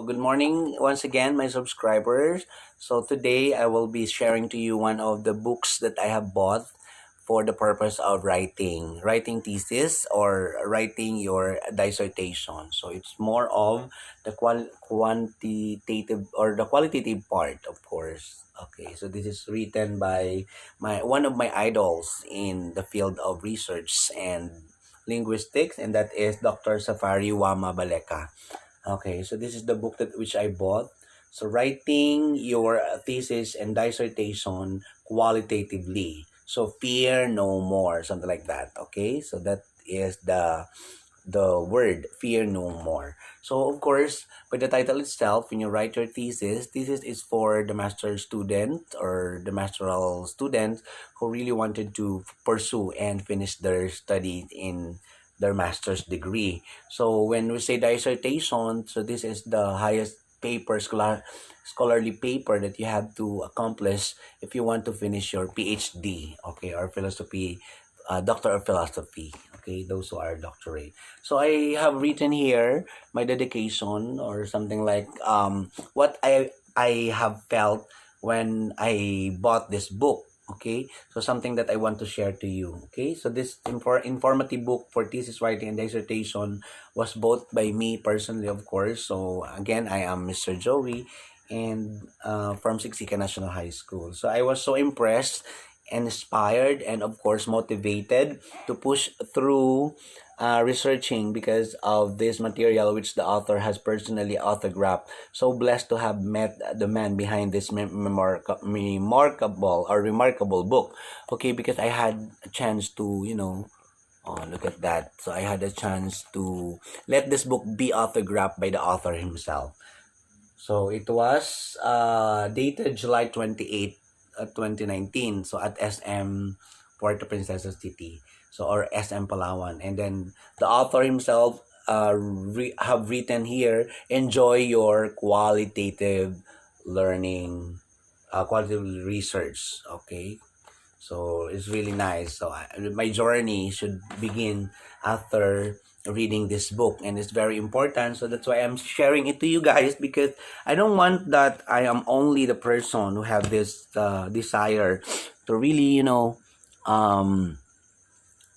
good morning once again, my subscribers. So, today I will be sharing to you one of the books that I have bought for the purpose of writing thesis or writing your dissertation. So, it's more of the quantitative or the qualitative part, of course. Okay, so this is written by my one of my idols in the field of research and linguistics, and that is Dr. Safari Wama Baleka. Okay, so this is the book that which I bought. So writing your thesis and dissertation qualitatively. So fear no more, something like that. Okay, so that is the word fear no more. So of course, by the title itself, when you write your thesis is for the master student or the masteral student who really wanted to pursue and finish their study in their master's degree. So when we say dissertation, so this is the highest scholarly paper that you have to accomplish if you want to finish your PhD, okay, or philosophy, doctor of philosophy, okay, those who are doctorate. So I have written here my dedication or something like what I have felt when I bought this book. Okay, so something that I want to share to you. Okay, so this informative book for thesis writing and dissertation was bought by me personally, of course. So again, I am Mr. Joey, and from Siksika National High School. So I was so impressed, inspired, and of course motivated to push through researching because of this material which the author has personally autographed. So blessed to have met the man behind this remarkable book. Okay, because I had a chance to, oh, look at that. So I had a chance to let this book be autographed by the author himself. So it was dated July 28th, 2019. So at SM Puerto Princesa City. So or SM Palawan. And then the author himself have written here, enjoy your qualitative learning, qualitative research. Okay. So it's really nice. So my journey should begin after reading this book, and it's very important. So that's why I'm sharing it to you guys, because I don't want that I am only the person who have this desire to really, um,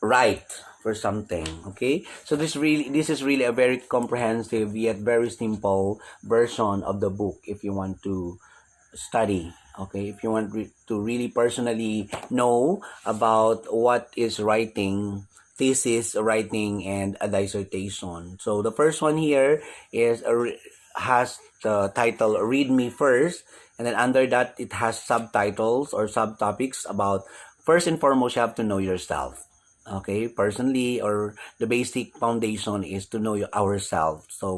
write for something. Okay, so this is really a very comprehensive yet very simple version of the book if you want to study. Okay, if you want to really personally know about what is writing thesis, writing, and a dissertation. So the first one here is has the title "Read Me First," and then under that it has subtitles or subtopics about, first and foremost, you have to know yourself. Okay, personally, or the basic foundation is to know ourselves. So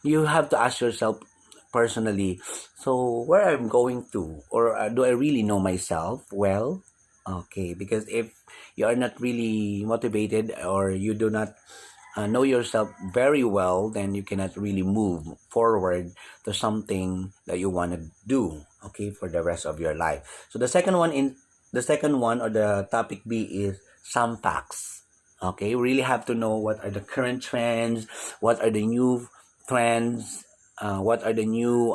you have to ask yourself personally, so where I'm going to, or do I really know myself well? Okay, because if you are not really motivated or you do not know yourself very well, then you cannot really move forward to something that you want to do, okay, for the rest of your life. So the second one, or the topic B, is some facts. Okay, we really have to know what are the current trends, what are the new trends, what are the new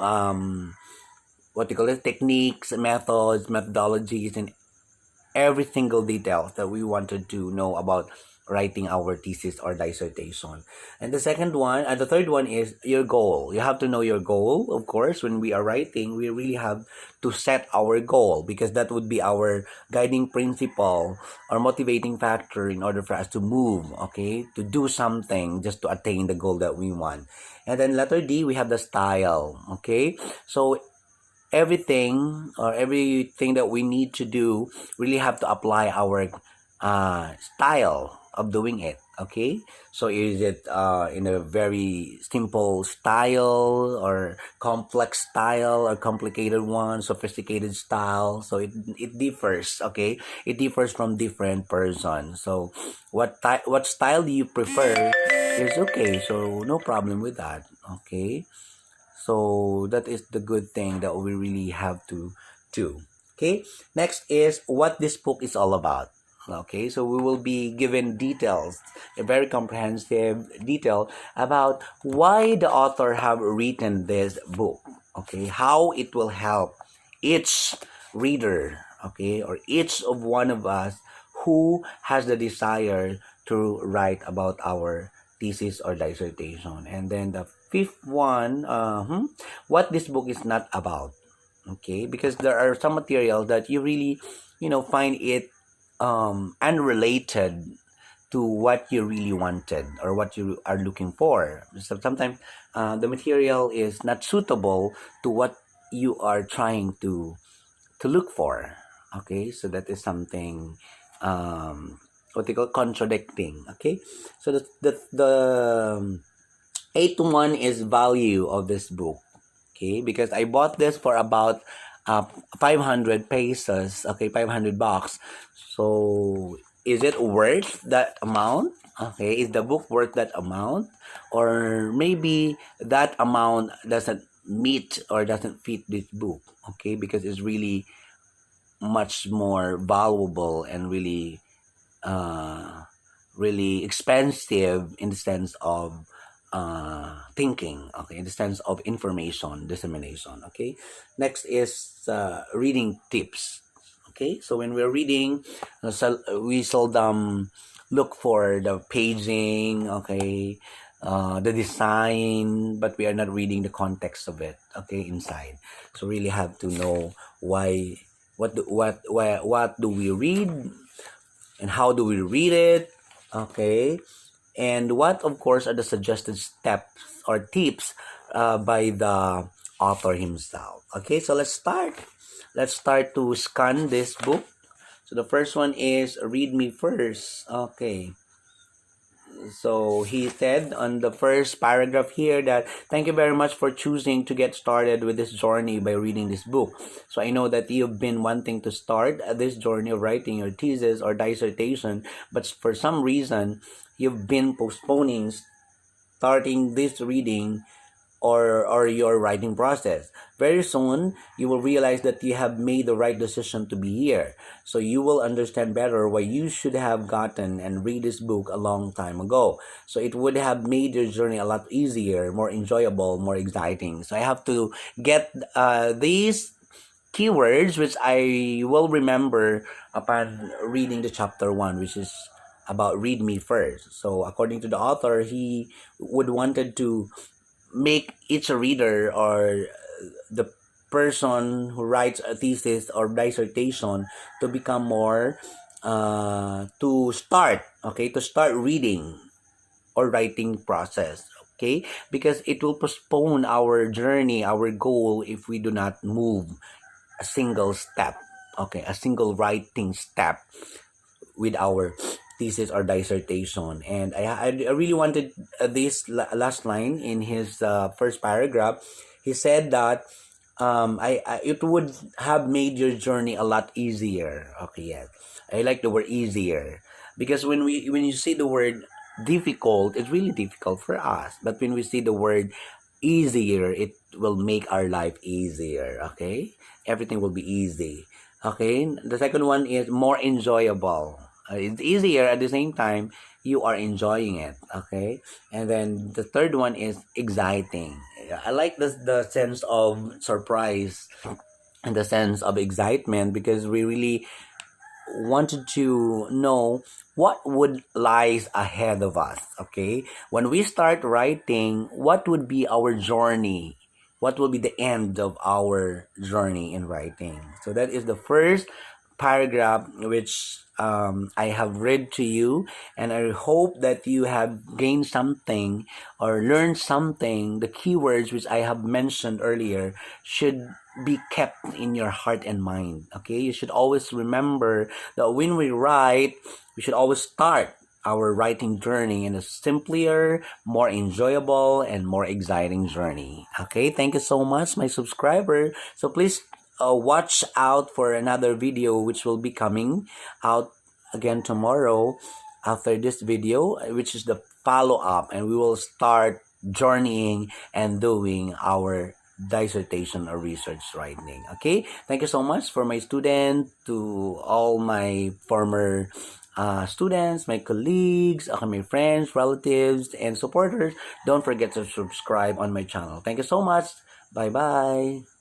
what you call it, techniques, methods, methodologies, and every single detail that we wanted to know about writing our thesis or dissertation. And the third one is your goal. You have to know your goal. Of course, when we are writing, we really have to set our goal, because that would be our guiding principle or motivating factor in order for us to move, okay, to do something just to attain the goal that we want. And then letter D, we have the style, okay? So everything that we need to do, really have to apply our style of doing it. Okay, so is it in a very simple style, or complex style, or complicated one, sophisticated style? So it differs. Okay, it differs from different person. So what style do you prefer is okay, so no problem with that. Okay, so that is the good thing that we really have to do. Okay, next is what this book is all about. Okay, so we will be given details, a very comprehensive detail about why the author have written this book. Okay, how it will help each reader, okay, or each of one of us who has the desire to write about our thesis or dissertation. And then the fifth one, what this book is not about. Okay, because there are some material that you really, find it unrelated to what you really wanted or what you are looking for. So sometimes the material is not suitable to what you are trying to look for. Okay, so that is something what they call contradicting. Okay, so the eighth one is value of this book. Okay, because I bought this for about 500 pesos. Okay, 500 bucks. So is it worth that amount? Okay, is the book worth that amount? Or maybe that amount doesn't meet or doesn't fit this book. Okay, because it's really much more valuable and really really expensive in the sense of thinking, okay, in the sense of information dissemination. Okay, next is reading tips. Okay, so when we're reading, we seldom look for the paging, okay, the design, but we are not reading the context of it, okay, inside. So really have to know why, what do we read, and how do we read it, okay, and what, of course, are the suggested steps or tips by the author himself. Okay, so let's start. Let's start to scan this book. So the first one is read me first. Okay. So he said on the first paragraph here that thank you very much for choosing to get started with this journey by reading this book. So I know that you've been wanting to start this journey of writing your thesis or dissertation, but for some reason you've been postponing starting this reading or your writing process. Very soon, you will realize that you have made the right decision to be here. So you will understand better why you should have gotten and read this book a long time ago. So it would have made your journey a lot easier, more enjoyable, more exciting. So I have to get these keywords, which I will remember upon reading the chapter 1, which is about read me first. So according to the author, he would wanted to make each reader or the person who writes a thesis or dissertation to become more to start reading or writing process, okay, because it will postpone our journey, our goal, if we do not move a single step, okay, a single writing step with our thesis or dissertation. And I really wanted this last line in his first paragraph. He said that it would have made your journey a lot easier. Okay, yes, I like the word easier because when you see the word difficult, it's really difficult for us. But when we see the word easier, it will make our life easier. Okay, everything will be easy. Okay, the second one is more enjoyable. It's easier at the same time you are enjoying it. Okay, and then the third one is exciting. I like the sense of surprise and the sense of excitement because we really wanted to know what would lies ahead of us. Okay, when we start writing, what would be our journey, what will be the end of our journey in writing. So that is the first paragraph which I have read to you, and I hope that you have gained something or learned something. The keywords which I have mentioned earlier should be kept in your heart and mind. Okay, you should always remember that when we write, we should always start our writing journey in a simpler, more enjoyable, and more exciting journey. Okay, thank you so much, my subscriber. So please watch out for another video which will be coming out again tomorrow after this video, which is the follow-up, and we will start journeying and doing our dissertation or research writing. Okay, thank you so much for my student, to all my former students, my colleagues, my friends, relatives, and supporters. Don't forget to subscribe on my channel. Thank you so much. Bye bye.